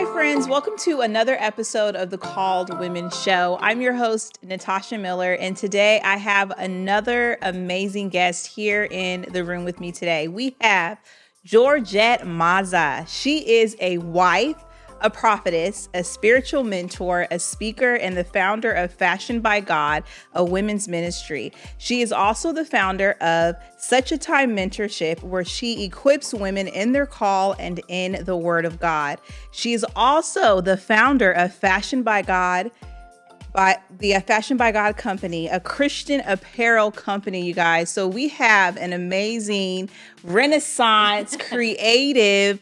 Hi, friends. Welcome to another episode of the Called Women Show. I'm your host, Natasha Miller, and today I have another amazing guest here in the room with me today. We have Georgette Maza. She is a wife, a prophetess, a spiritual mentor, a speaker, and the founder of Fashioned by God, a women's ministry. She is also the founder of Such a Time Mentorship, where she equips women in their call and in the Word of God. She is also the founder of Fashioned by God, Fashioned by God company, a Christian apparel company, you guys. So we have an amazing Renaissance creative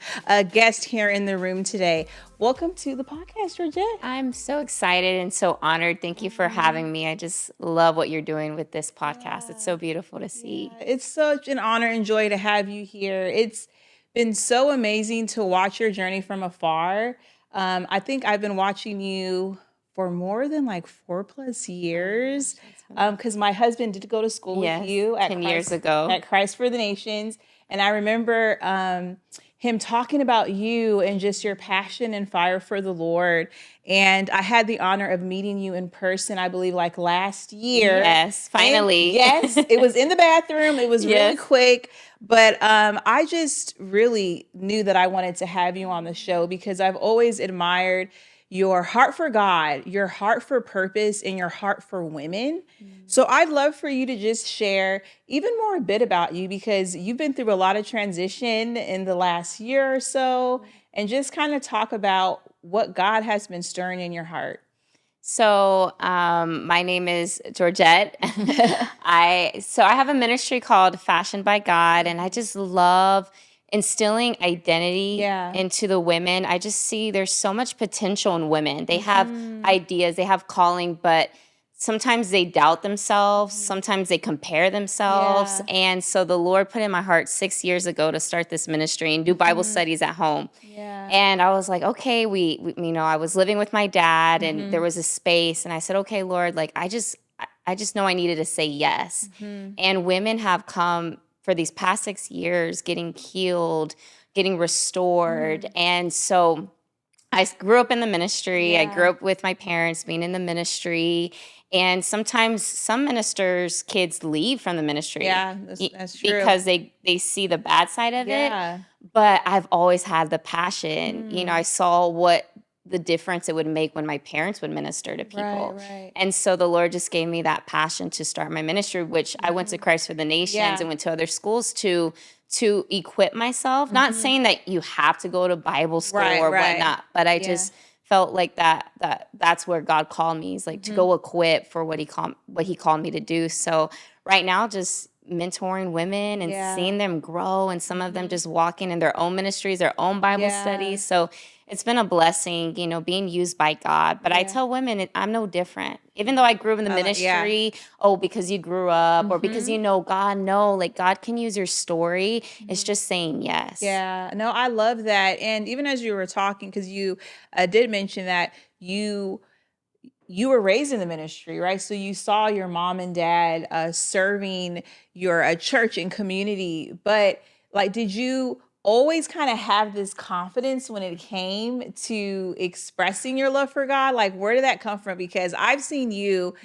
guest here in the room today. Welcome to the podcast, Georgette. I'm so excited and so honored. Thank you for having me. I just love what you're doing with this podcast. It's so beautiful to see. It's such an honor and joy to have you here. It's been so amazing to watch your journey from afar. I think I've been watching you for more than like 4+ years, because my husband did go to school with you at 10 years ago at Christ for the Nations. And I remember him talking about you and just your passion and fire for the Lord. And I had the honor of meeting you in person, I believe, like last year. Yes, finally. And yes, it was in the bathroom. It was really quick. But I just really knew that I wanted to have you on the show because I've always admired your heart for God, your heart for purpose, and your heart for women. So I'd love for you to just share even more a bit about you, because you've been through a lot of transition in the last year or so, and just kind of talk about what God has been stirring in your heart. So my name is Georgette. I have a ministry called Fashioned by God, and I just love instilling identity into the women. I just see there's so much potential in women. They have ideas, they have calling, but sometimes they doubt themselves. Sometimes they compare themselves. And so the Lord put in my heart 6 years ago to start this ministry and do Bible studies at home. And I was like, okay, we I was living with my dad and there was a space, and I said, okay, Lord, like I just know I needed to say yes. And women have come for these past 6 years, getting healed, getting restored. And so I grew up in the ministry. I grew up with my parents being in the ministry. And sometimes some ministers' kids leave from the ministry. Yeah, that's true. Because they see the bad side of it. But I've always had the passion. You know, I saw what the difference it would make when my parents would minister to people. And so the Lord just gave me that passion to start my ministry, which I went to Christ for the Nations and went to other schools to equip myself. Not saying that you have to go to Bible school or whatnot, but I just felt like that's where God called me. He's like to go equip for what he called me to do. So right now, just mentoring women and seeing them grow, and some of them just walking in their own ministries, their own Bible studies. So it's been a blessing, being used by God. But I tell women I'm no different. Even though I grew up in the ministry, because you grew up or because God, no, like God can use your story. It's just saying yes. Yeah, no, I love that. And even as you were talking, because you did mention that you were raised in the ministry, right? So you saw your mom and dad serving your church and community. But like, did you always kind of have this confidence when it came to expressing your love for God? Like, where did that come from? Because I've seen you,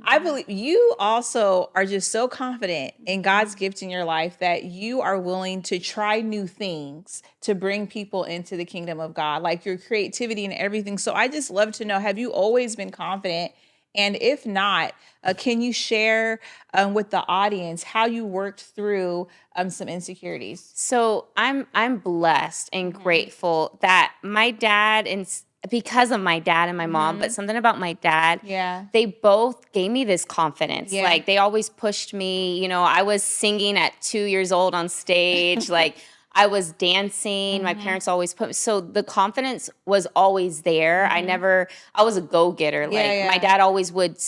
I believe you also are just so confident in God's gift in your life that you are willing to try new things to bring people into the kingdom of God, like your creativity and everything. So I just love to know, have you always been confident? And if not, can you share with the audience how you worked through some insecurities? So I'm blessed and grateful that my dad, and because of my dad and my mom, but something about my dad, they both gave me this confidence. Like they always pushed me. I was singing at 2 years old on stage. Like I was dancing. My parents always so the confidence was always there. I was a go-getter. Like my dad always would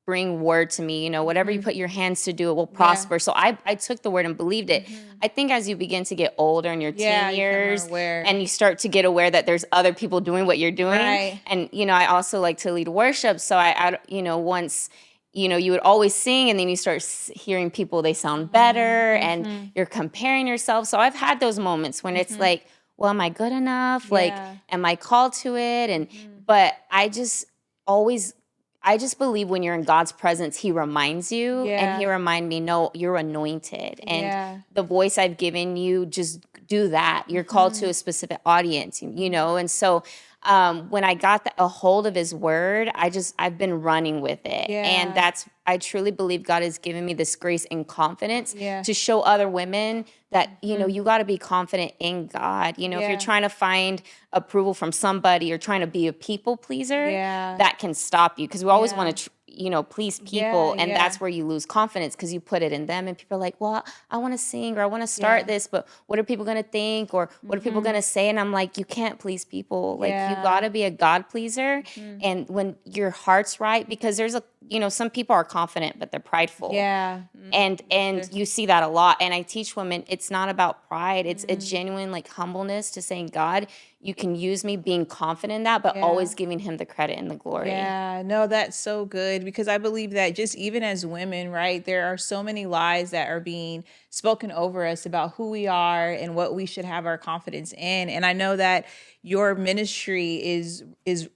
bring word to me, whatever you put your hands to do, it will prosper. So I took the word and believed it. I think as you begin to get older in your teen years and you start to get aware that there's other people doing what you're doing. And, I also like to lead worship. So I once, you would always sing, and then you start hearing people, they sound better and you're comparing yourself. So I've had those moments when it's like, well, am I good enough? Like, am I called to it? And, but I just believe when you're in God's presence, he reminds you, and he remind me, no, you're anointed. And the voice I've given you, just do that. You're called to a specific audience, you know? And so when I got a hold of his word, I've been running with it. And I truly believe God has given me this grace and confidence to show other women that, you know, you got to be confident in God. You know, if you're trying to find approval from somebody or trying to be a people pleaser, that can stop you, because we always want to, you know, please people. And that's where you lose confidence, because you put it in them, and people are like, well, I want to sing, or I want to start this, but what are people going to think? Or what are people going to say? And I'm like, you can't please people. Like, you got to be a God pleaser. And when your heart's right, because there's you know, some people are confident, but they're prideful. And you see that a lot. And I teach women, it's not about pride. It's a genuine like humbleness to saying, God, you can use me, being confident in that, but always giving him the credit and the glory. Yeah, no, that's so good, because I believe that just even as women, right, there are so many lies that are being spoken over us about who we are and what we should have our confidence in. And I know that your ministry is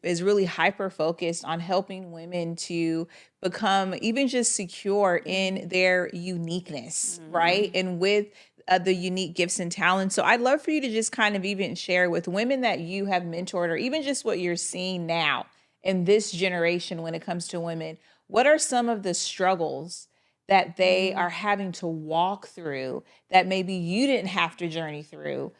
really hyper focused on helping women to become even just secure in their uniqueness, right? And with the unique gifts and talents. So I'd love for you to just kind of even share with women that you have mentored, or even just what you're seeing now in this generation when it comes to women. What are some of the struggles that they are having to walk through that maybe you didn't have to journey through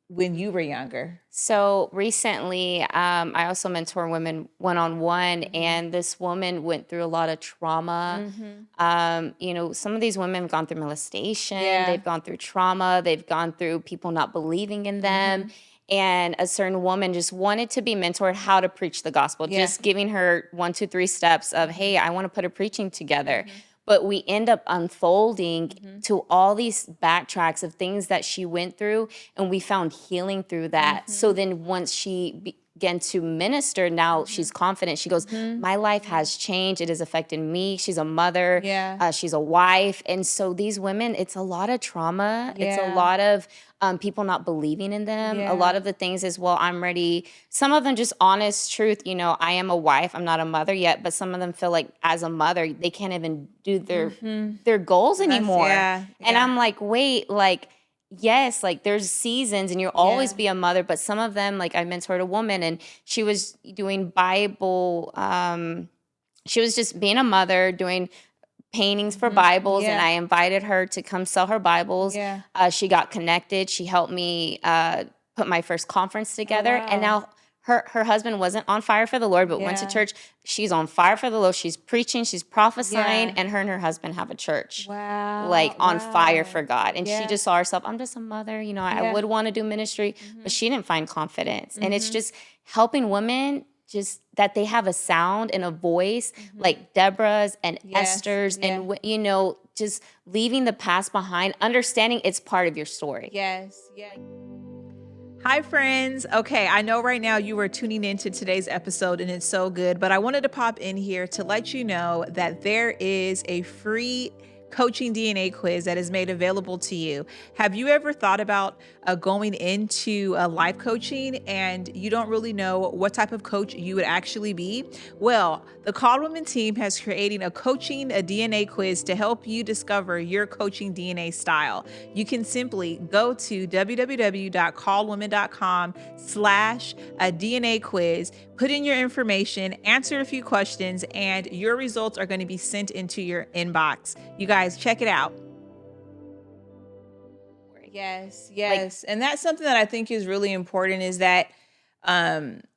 when you were younger? So recently, I also mentor women one-on-one, and this woman went through a lot of trauma. You know, some of these women have gone through molestation, they've gone through trauma, they've gone through people not believing in them. And a certain woman just wanted to be mentored how to preach the gospel, just giving her 1, 2, 3 steps of, hey, I want to put a preaching together. But we end up unfolding to all these backtracks of things that she went through, and we found healing through that. So then once she began to minister, now she's confident. She goes, my life has changed. It has affected me. She's a mother. She's a wife. And so these women, it's a lot of trauma. It's a lot of people not believing in them. A lot of the things is, well, I'm ready. Some of them just honest truth, you know, I am a wife, I'm not a mother yet, but some of them feel like as a mother, they can't even do their goals anymore. And I'm like, wait, like, yes, like there's seasons and you'll always be a mother, but some of them, like I mentored a woman and she was doing Bible, she was just being a mother, doing paintings for Bibles, and I invited her to come sell her Bibles. She got connected. She helped me put my first conference together. And now her husband wasn't on fire for the Lord, but went to church. She's on fire for the Lord. She's preaching, she's prophesying, and her husband have a church. Like on fire for God. And she just saw herself, I'm just a mother, you know, I would want to do ministry, but she didn't find confidence. And it's just helping women just that they have a sound and a voice like Deborah's and Esther's and, you know, just leaving the past behind, understanding it's part of your story. Hi, friends. Okay, I know right now you are tuning into today's episode and it's so good, but I wanted to pop in here to let you know that there is a free coaching DNA quiz that is made available to you. Have you ever thought about going into life coaching and you don't really know what type of coach you would actually be? Well, the Called Women team has created a DNA quiz to help you discover your coaching DNA style. You can simply go to www.calledwomen.com/DNA quiz, put in your information, answer a few questions, and your results are going to be sent into your inbox. You guys, check it out. Yes. And that's something that I think is really important, is that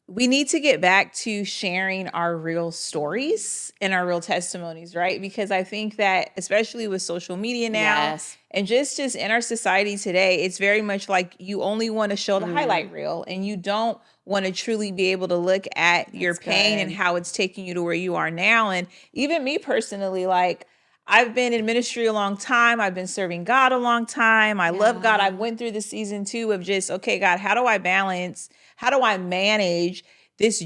we need to get back to sharing our real stories and our real testimonies, right? Because I think that especially with social media now and just in our society today, it's very much like you only want to show the highlight reel and you don't want to truly be able to look at your pain and how it's taking you to where you are now. And even me personally, like, I've been in ministry a long time. I've been serving God a long time. I love God. I went through the season too of just, okay, God, how do I manage this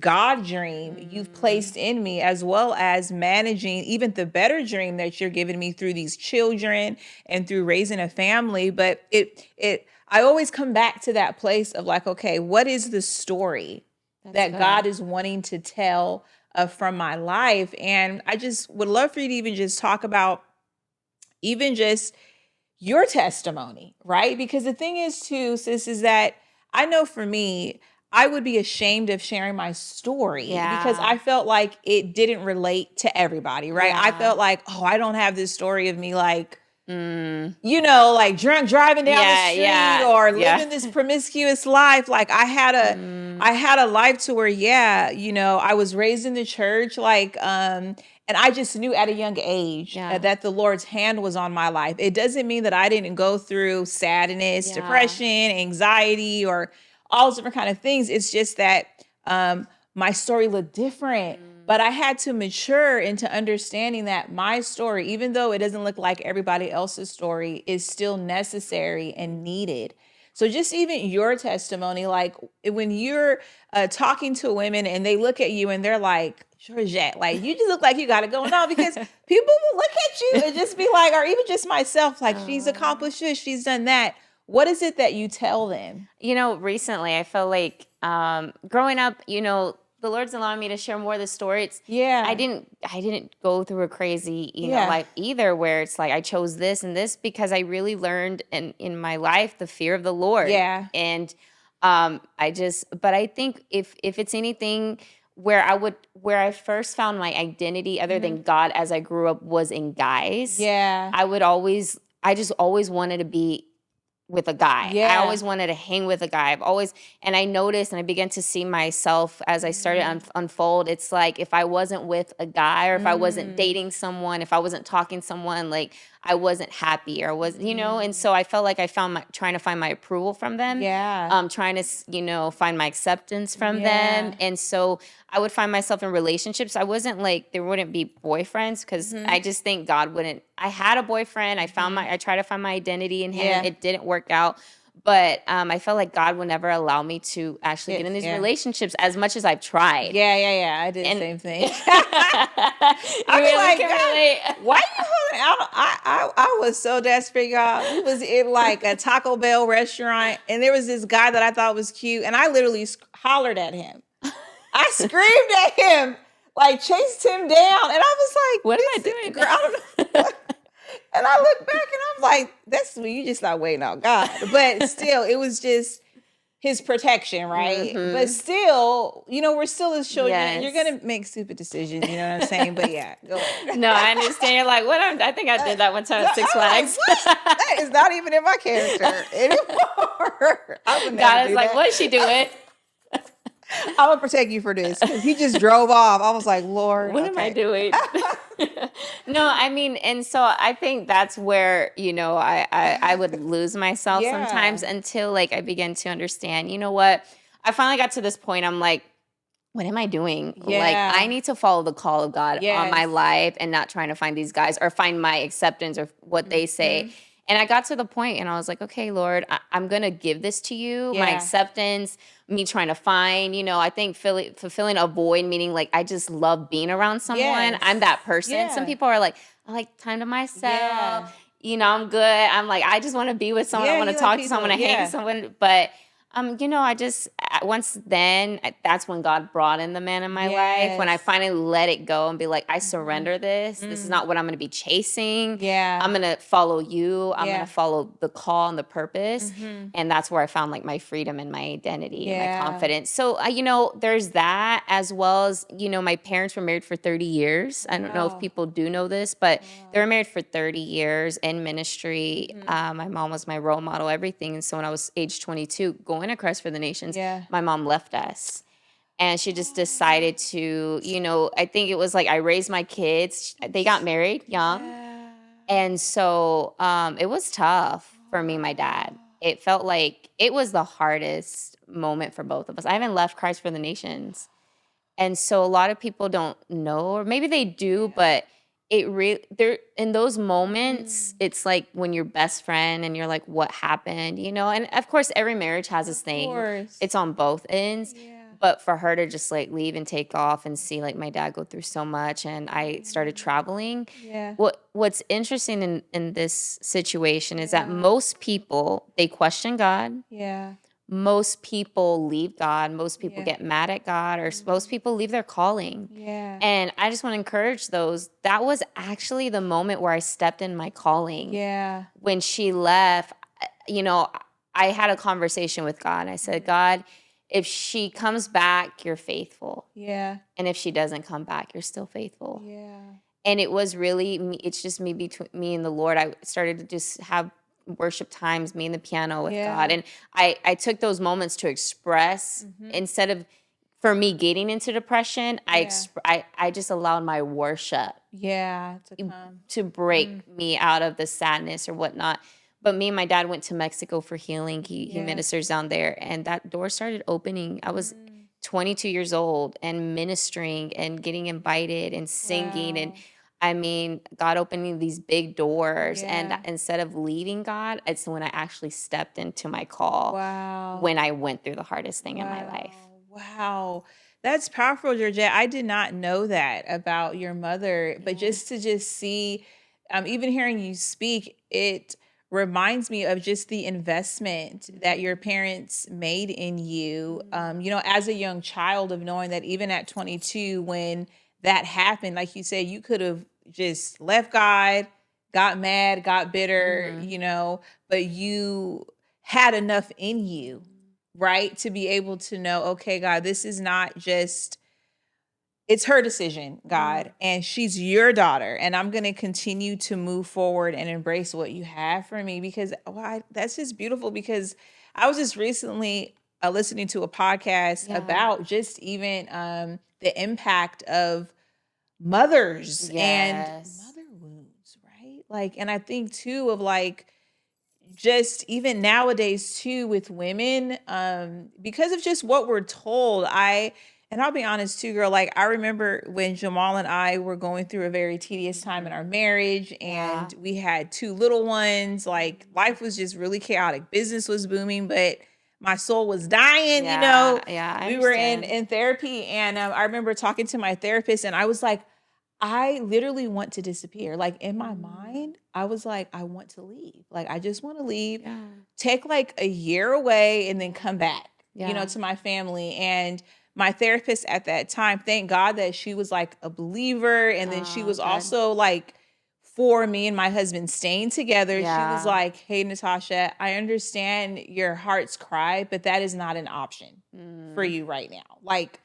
God dream you've placed in me, as well as managing even the better dream that you're giving me through these children and through raising a family. But I always come back to that place of like, okay, what is the story that God is wanting to tell from my life? And I just would love for you to even just talk about even just your testimony, right? Because the thing is too, sis, is that I know for me, I would be ashamed of sharing my story because I felt like it didn't relate to everybody, right? I felt like, oh, I don't have this story of me like, you know, like drunk driving down the street or living this promiscuous life. Like I had a life to where, you know, I was raised in the church, like, and I just knew at a young age that the Lord's hand was on my life. It doesn't mean that I didn't go through sadness, depression, anxiety, or all those different kind of things. It's just that my story looked different. But I had to mature into understanding that my story, even though it doesn't look like everybody else's story, is still necessary and needed. So just even your testimony, like when you're talking to women and they look at you and they're like, Georgette, like you just look like you got it going on, because people will look at you and just be like, or even just myself, like she's accomplished this, she's done that. What is it that you tell them? You know, recently I felt like growing up, you know, the Lord's allowing me to share more of the story. I didn't go through a crazy, you know, life either, where it's like I chose this and this because I really learned in my life the fear of the Lord. Yeah. And but I think if it's anything where I first found my identity other than God as I grew up was in guys. Yeah. I just always wanted to be with a guy. Yeah. I always wanted to hang with a guy. And I noticed and I began to see myself as I started unfold. It's like if I wasn't with a guy or if I wasn't dating someone, if I wasn't talking to someone, like I wasn't happy or was, you know, and so I felt like I found trying to find my approval from them. Yeah. Trying to, you know, find my acceptance from them. And so I would find myself in relationships. I wasn't like, there wouldn't be boyfriends because I just think God wouldn't. I had a boyfriend. I tried to find my identity in him. Yeah. It didn't work out. But I felt like God would never allow me to actually get in these relationships as much as I've tried. Yeah. I did the same thing. I really like, God, why you holding out? I was so desperate, y'all. We was in like a Taco Bell restaurant, and there was this guy that I thought was cute, and I literally hollered at him. I screamed at him, like chased him down, and I was like, "What am I doing? Girl, I don't know." And I look back and I'm like, that's when you just not waiting on God. But still, it was just his protection, right? But still, you know, we're still as children. Yes. You're going to make stupid decisions, you know what I'm saying? But yeah, go ahead. No, I understand. You're like, I think I did that one time at Six Flags. Like, that is not even in my character anymore. God is like, what is she doing? I'm going to protect you for this. He just drove off. I was like, Lord, what am I doing? No, I mean, and so I think that's where, you know, I would lose myself sometimes until like I began to understand, you know what? I finally got to this point. I'm like, what am I doing? Yeah. Like, I need to follow the call of God on my life and not trying to find these guys or find my acceptance or what they say. And I got to the point and I was like, okay, Lord, I'm going to give this to you, my acceptance, me trying to find, you know, I think fulfilling a void, meaning like I just love being around someone. Yes. I'm that person. Yeah. Some people are like, I like time to myself. Yeah. You know, I'm good. I'm like, I just want to be with someone. I want to talk to someone. I hang with someone. But, you know, I just, once then, that's when God brought in the man in my life. When I finally let it go and be like, I surrender this. This is not what I'm going to be chasing. Yeah. I'm going to follow you. I'm going to follow the call and the purpose. And that's where I found like my freedom and my identity and my confidence. So, you know, there's that as well as, you know, my parents were married for 30 years. I don't know if people do know this, but they were married for 30 years in ministry. My mom was my role model, everything. And so when I was age 22, going to Christ for the Nations, my mom left us. And she just decided to, you know, I think it was like I raised my kids. They got married young. And so it was tough for me, my dad. It felt like it was the hardest moment for both of us. I haven't left Christ for the Nations. And so a lot of people don't know, or maybe they do, but it really, there in those moments, it's like when you're best friend and you're like, what happened, you know? And of course, every marriage has its thing. It's on both ends. But for her to just like leave and take off and see like my dad go through so much, and I started traveling. Yeah. What's interesting in this situation is that most people, they question God. Yeah. Most people leave God. Most people get mad at God, or most people leave their calling. Yeah. And I just want to encourage those. That was actually the moment where I stepped in my calling. Yeah. When she left, you know, I had a conversation with God. I said, God, if she comes back, you're faithful. Yeah. And if she doesn't come back, you're still faithful. Yeah. And it was really me. It's just me, between me and the Lord. I started to just have worship times, me and the piano with God. And I took those moments to express, instead of, for me getting into depression, I just allowed my worship to break me out of the sadness or whatnot. But me and my dad went to Mexico for healing. He ministers down there, and that door started opening. I was 22 years old and ministering and getting invited and singing. And I mean, God opening these big doors. And instead of leaving God, it's when I actually stepped into my call. When I went through the hardest thing in my life. Wow. That's powerful, Georgette. I did not know that about your mother, but just to see, even hearing you speak, it reminds me of just the investment that your parents made in you, you know, as a young child, of knowing that even at 22, when that happened, like you said, you could have just left God, got mad, got bitter, you know, but you had enough in you, right, to be able to know, okay, God, this is not just, it's her decision, God, and she's your daughter, and I'm going to continue to move forward and embrace what you have for me, because that's just beautiful. Because I was just recently listening to a podcast about just even the impact of mothers and mother wounds, right? Like, and I think too of like, just even nowadays too with women, because of just what we're told. And I'll be honest too, girl, like I remember when Jamal and I were going through a very tedious time in our marriage, and we had 2 little ones. Like life was just really chaotic. Business was booming, but my soul was dying, you know. We were in therapy, and I remember talking to my therapist, and I was like, I literally want to disappear. Like in my mind, I was like, I want to leave. Like, I just want to leave, take like a year away, and then come back, you know, to my family. And my therapist at that time, thank God that she was like a believer. And then she was also like, for me and my husband staying together, she was like, hey, Natasha, I understand your heart's cry, but that is not an option for you right now. Like,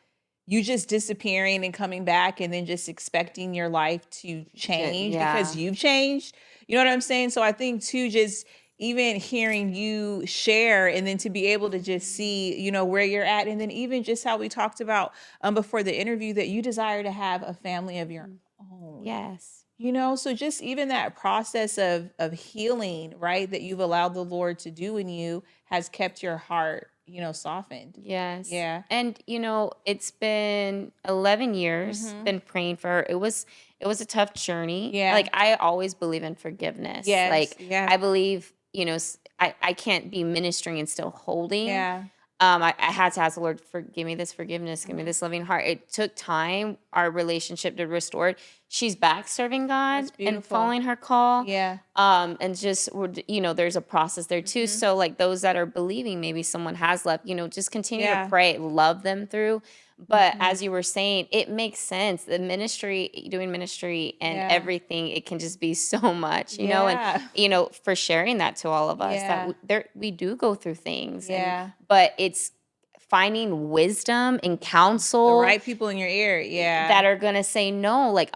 you just disappearing and coming back and then just expecting your life to change because you've changed. You know what I'm saying? So I think too, just even hearing you share, and then to be able to just see, you know, where you're at. And then even just how we talked about before the interview, that you desire to have a family of your own. Yes. You know, so just even that process of healing, right, that you've allowed the Lord to do in you has kept your heart, you know, softened. Yes. Yeah. And, you know, it's been 11 years, been praying for her. It was a tough journey. Yeah. Like, I always believe in forgiveness. Yes. Like, Yeah. I believe, you know, I can't be ministering and still holding. Yeah. I had to ask the Lord, give me this forgiveness, give me this loving heart. It took time, our relationship to restore it. She's back serving God and following her call. Yeah. And just, you know, there's a process there too. So like those that are believing, maybe someone has left, you know, just continue to pray, love them through. But as you were saying, it makes sense. The ministry, doing ministry and everything, it can just be so much, you know, and, you know, for sharing that to all of us, that we do go through things. Yeah. But it's finding wisdom and counsel. The right people in your ear. Yeah. That are going to say, no, like,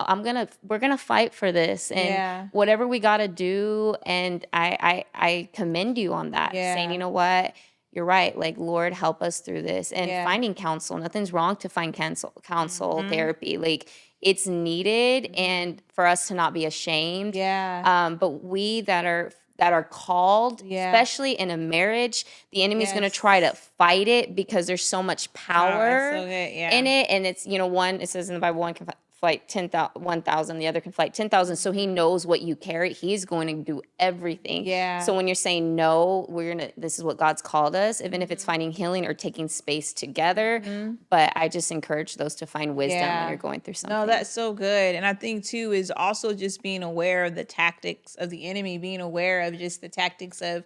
we're going to fight for this, and whatever we got to do. And I commend you on that, saying, you know what? You're right. Like, Lord, help us through this, and finding counsel. Nothing's wrong to find counsel, therapy. Like, it's needed, and for us to not be ashamed. Yeah. But we that are called, especially in a marriage, the enemy's going to try to fight it because there's so much power in it. And it's, you know, it says in the Bible, one can flight 1,000, the other can flight 10,000. So he knows what you carry. He's going to do everything. Yeah. So when you're saying no, this is what God's called us, even if it's finding healing or taking space together. But I just encourage those to find wisdom when you're going through something. No, that's so good. And I think too is also just being aware of the tactics of the enemy, being aware of just the tactics of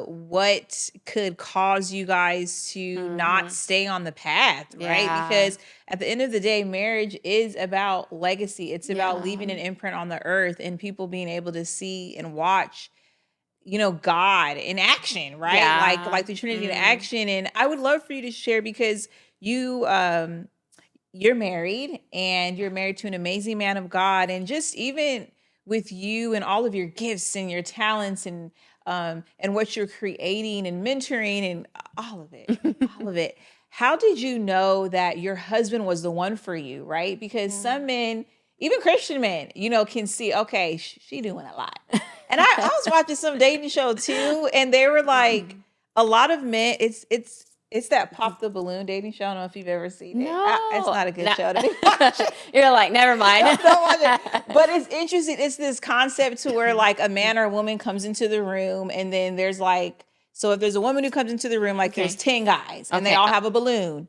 what could cause you guys to not stay on the path, right? Because at the end of the day, marriage is about legacy. It's about leaving an imprint on the earth and people being able to see and watch, God in action, right? Like the Trinity in action. And I would love for you to share, because you're married and you're married to an amazing man of God, and just even with you and all of your gifts and your talents and what you're creating and mentoring and all of it. How did you know that your husband was the one for you, right? Because some men, even Christian men, can see, okay, she doing a lot. And I was watching some dating show too, and they were like, a lot of men, it's that Pop the Balloon dating show. I don't know if you've ever seen it. No. It's not a good show to be watching. You're like, never mind. Don't watch it. But it's interesting. It's this concept to where like a man or a woman comes into the room, and then there's like, so if there's a woman who comes into the room, like there's 10 guys and they all have a balloon.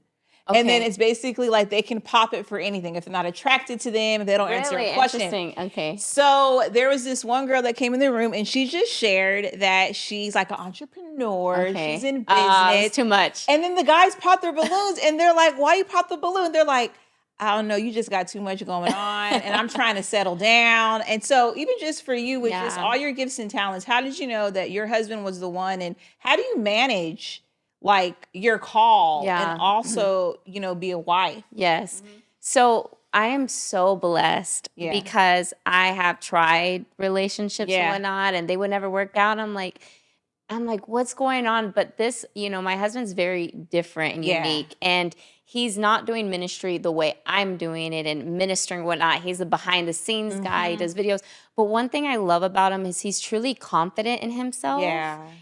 And then it's basically like they can pop it for anything if they're not attracted to them, if they don't answer a question. Interesting. Okay. So there was this one girl that came in the room, and she just shared that she's like an entrepreneur. Okay. She's in business. It's too much. And then the guys pop their balloons, and they're like, "Why you pop the balloon?" They're like, "I don't know. You just got too much going on, and I'm trying to settle down." And so even just for you, with just all your gifts and talents, how did you know that your husband was the one? And how do you manage like your call and also, be a wife? Yes. So I am so blessed because I have tried relationships and whatnot, and they would never work out. I'm like, what's going on? But this, my husband's very different and unique, and he's not doing ministry the way I'm doing it and ministering whatnot. He's a behind the scenes guy. He does videos. But one thing I love about him is he's truly confident in himself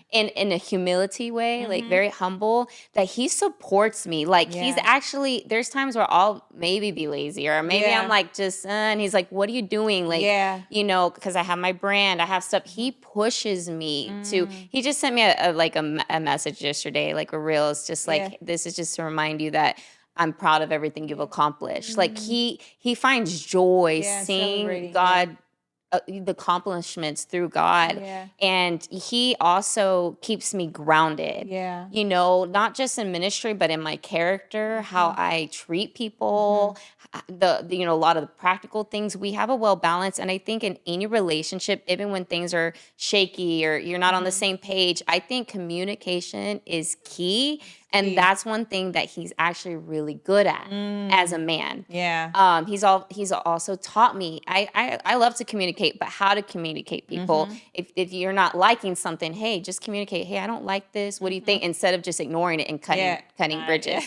in a humility way, like very humble, that he supports me. Like he's actually, there's times where I'll maybe be lazy or maybe I'm like and he's like, what are you doing? Like, because I have my brand, I have stuff. He pushes me to, he just sent me a message yesterday, like a reel. It's just like, this is just to remind you that I'm proud of everything you've accomplished. Like he finds joy seeing God, the accomplishments through God. And he also keeps me grounded, not just in ministry, but in my character, how I treat people, a lot of the practical things. We have a well balance. And I think in any relationship, even when things are shaky or you're not on the same page, I think communication is key. And that's one thing that he's actually really good at as a man. He's also taught me. I love to communicate, but how to communicate people. If you're not liking something, hey, just communicate. Hey, I don't like this. What do you think? Instead of just ignoring it and cutting bridges.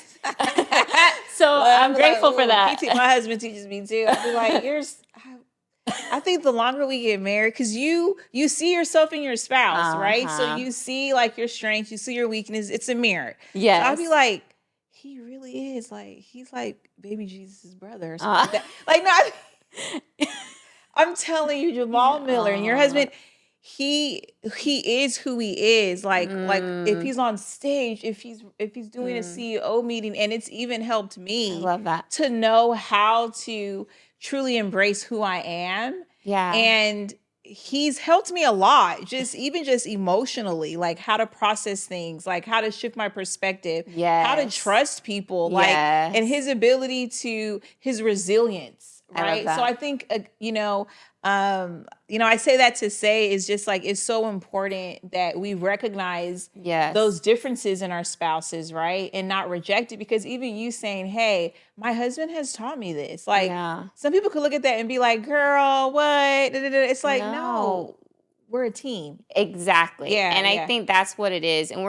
So I'm grateful for that. My husband teaches me too. I'll be like, I think the longer we get married, because you see yourself in your spouse, right? So you see like your strengths, you see your weakness. It's a mirror. Yes. So I'll be like, he really is like, he's like baby Jesus' brother or something like that. Like, no, I'm telling you, Jamal Miller and your husband, he is who he is. Like if he's on stage, if he's doing a CEO meeting, and it's even helped me I love that. to know how to truly embrace who I am. And he's helped me a lot, just emotionally, like how to process things, like how to shift my perspective, how to trust people, like, and his ability to his resilience. Right. So I think, I say that to say is just like, it's so important that we recognize those differences in our spouses, right? And not reject it, because even you saying, hey, my husband has taught me this. Like some people could look at that and be like, girl, what? It's like, no, we're a team. Exactly. And I think that's what it is. And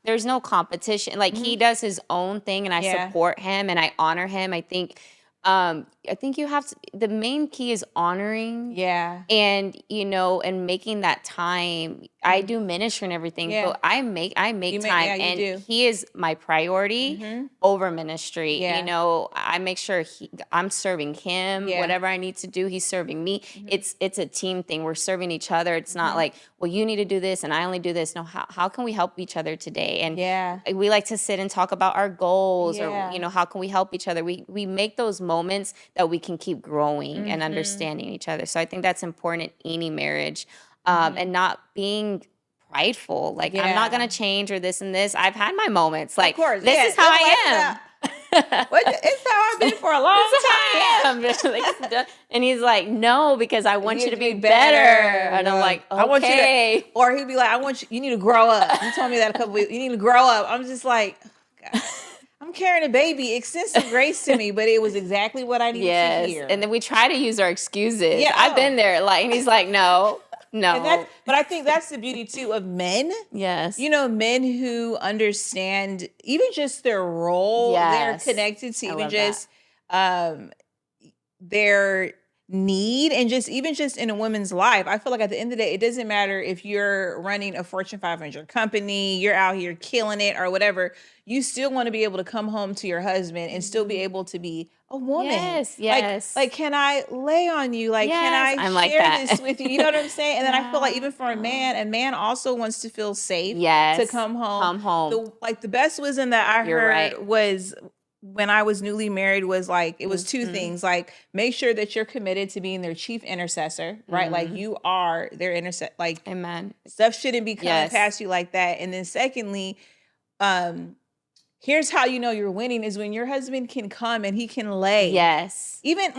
there's no competition. Like he does his own thing and I support him and I honor him. I think I think you have to, the main key is honoring. Yeah. And, and making that time. I do ministry and everything, but I make time, and do. he is my priority over ministry. Yeah. I make sure I'm serving him, whatever I need to do, he's serving me. It's a team thing. We're serving each other. It's not like, well, you need to do this and I only do this. No, how can we help each other today? And we like to sit and talk about our goals, or, how can we help each other? We make those moments that we can keep growing and understanding each other. So I think that's important in any marriage, and not being prideful. Like, I'm not going to change, or this and this. I've had my moments. Like, of course, this is how I am. It's how I've been for a long time. And he's like, no, because I want you to be better. And I'm like, okay. I want you to, or he'd be like, you need to grow up. You told me that a couple weeks. You need to grow up. I'm just like, God, I'm carrying a baby. Extend some grace to me, but it was exactly what I needed to hear. And then we try to use our excuses. Yeah, I've been there. Like, and he's like, no. But I think that's the beauty too of men. Yes. Men who understand even just their role. They're connected to even just their need, and even just in a woman's life. I feel like at the end of the day, it doesn't matter if you're running a Fortune 500 company, you're out here killing it or whatever. You still want to be able to come home to your husband and still be able to be a woman. Yes. Like, can I lay on you? Like, can I share this with you? You know what I'm saying? And then I feel like even for a man also wants to feel safe to come home. The best wisdom that I heard was when I was newly married was like, it was two things. Like, make sure that you're committed to being their chief intercessor, right? Like, you are their intercessor. Like, amen. Stuff shouldn't be coming past you like that. And then secondly, here's how you know you're winning is when your husband can come and he can lay. Yes. Even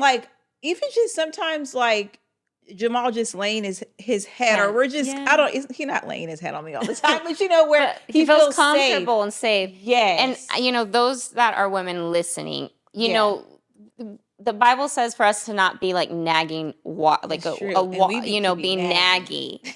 just sometimes like Jamal just laying his head, or we're just, he's not laying his head on me all the time, but where he feels comfortable and safe. Yes. And, those that are women listening, the Bible says for us to not be like nagging, being naggy.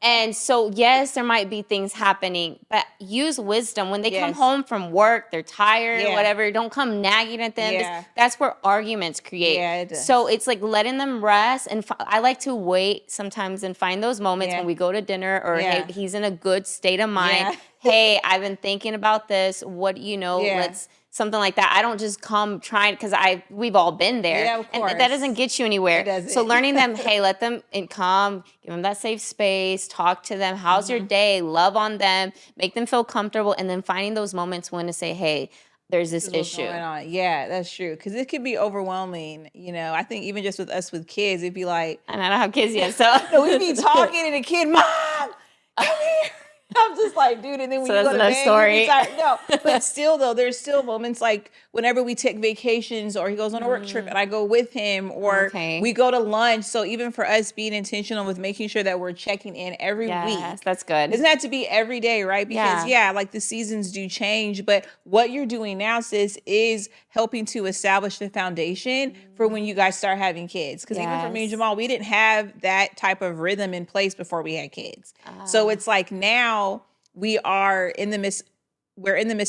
And so, yes, there might be things happening, but use wisdom. When they come home from work, they're tired, whatever. Don't come nagging at them. That's where arguments create. Yeah, it does. So it's like letting them rest. And I like to wait sometimes and find those moments when we go to dinner, or hey, he's in a good state of mind. Hey, I've been thinking about this. What let's something like that. I don't just come trying, because we've all been there. Yeah, of course. And that doesn't get you anywhere. It doesn't. So learning them, hey, let them come, give them that safe space, talk to them. How's your day? Love on them, make them feel comfortable, and then finding those moments when to say, hey, there's this issue. Going on. Yeah, that's true. Because it can be overwhelming. I think even just with us with kids, it'd be like, and I don't have kids yet, so we'd be talking and the kid, Mom, come here. I'm just like, dude, and then when you go to bed, story. No, but still though, there's still moments like whenever we take vacations, or he goes on a work trip and I go with him, or we go to lunch. So even for us, being intentional with making sure that we're checking in every week. Yes, that's good. It doesn't have to be every day, right? Because like the seasons do change, but what you're doing now, sis, is helping to establish the foundation for when you guys start having kids. Because even for me and Jamal, we didn't have that type of rhythm in place before we had kids. So it's like now we're in the midst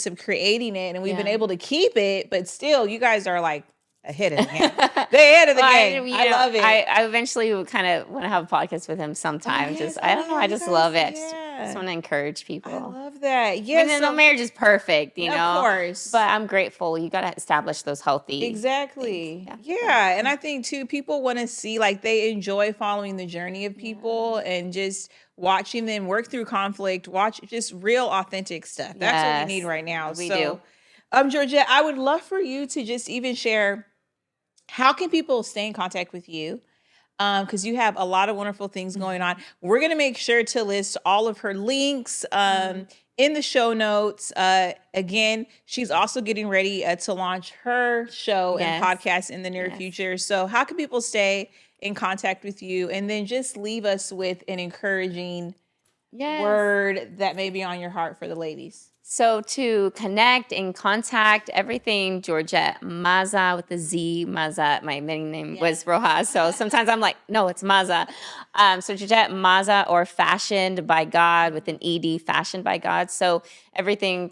of creating it, and we've been able to keep it, but still you guys are like ahead of the game. They're ahead of the game. I love it. I eventually would kind of want to have a podcast with him sometime. I don't know. I just love it. I just want to encourage people. I love that. Yeah. And then no marriage is perfect, Of course. But I'm grateful. You got to establish those healthy. Exactly. Yeah. And I think too, people want to see, like, they enjoy following the journey of people and just watching them work through conflict, watch just real authentic stuff. That's what we need right now. We do. Georgette, I would love for you to just even share, how can people stay in contact with you? Because you have a lot of wonderful things going on. We're going to make sure to list all of her links in the show notes. Again, she's also getting ready to launch her show and podcast in the near future. So how can people stay in contact with you? And then just leave us with an encouraging word that may be on your heart for the ladies. So to connect and contact, everything Georgette Maza with the Z, Maza. My maiden name was Rojas. So sometimes I'm like, no, it's Maza. So Georgette Maza, or Fashioned by God with an ED, Fashioned by God. So everything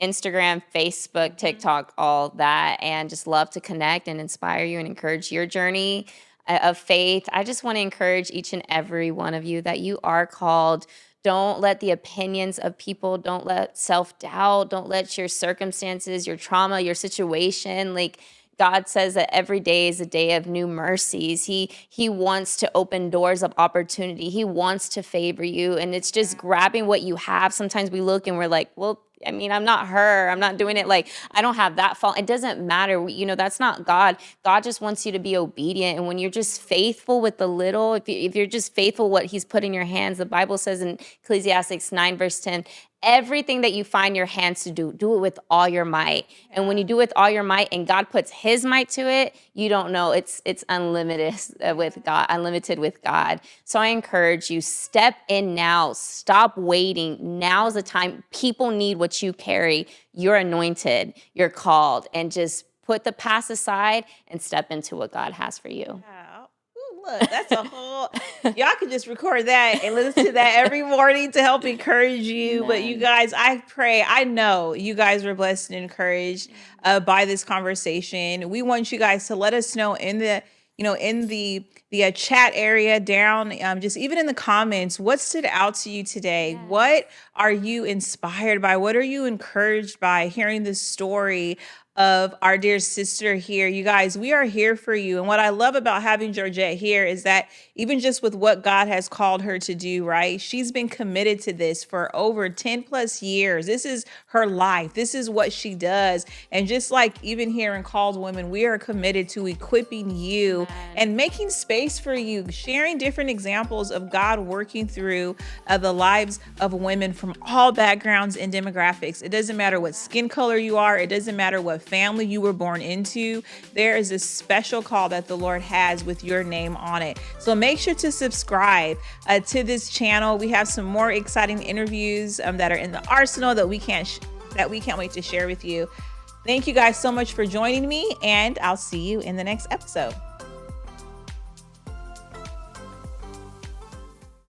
Instagram, Facebook, TikTok, all that, and just love to connect and inspire you and encourage your journey of faith. I just want to encourage each and every one of you that you are called. Don't let the opinions of people, don't let self-doubt, don't let your circumstances, your trauma, your situation, like God says that every day is a day of new mercies. He wants to open doors of opportunity. He wants to favor you. And it's just grabbing what you have. Sometimes we look and we're like, well, I mean, I'm not her. I'm not doing it. Like, I don't have that fault. It doesn't matter. That's not God. God just wants you to be obedient. And when you're just faithful with the little, if you're just faithful what he's put in your hands, the Bible says in Ecclesiastes 9, verse 10, everything that you find your hands to do, do it with all your might. And when you do it with all your might and God puts his might to it, you don't know. It's unlimited with God, unlimited with God. So I encourage you, step in now. Stop waiting. Now's the time. People need what you carry. You're anointed. You're called. And just put the past aside and step into what God has for you. Wow. Ooh, look, that's a whole, y'all can just record that and listen to that every morning to help encourage you. Amen. But you guys, I know you guys were blessed and encouraged by this conversation. We want you guys to let us know in the chat area down, just even in the comments, what stood out to you today? Yes. What are you inspired by? What are you encouraged by hearing this story of our dear sister here? You guys, we are here for you. And what I love about having Georgette here is that even just with what God has called her to do, right? She's been committed to this for over 10 plus years. This is her life. This is what she does. And just like even here in Called Women, we are committed to equipping you and making space for you, sharing different examples of God working through the lives of women from all backgrounds and demographics. It doesn't matter what skin color you are. It doesn't matter what family you were born into. There is a special call that the Lord has with your name on it. So make sure to subscribe to this channel. We have some more exciting interviews that are in the arsenal that we can't wait to share with you. Thank you guys so much for joining me, and I'll see you in the next episode.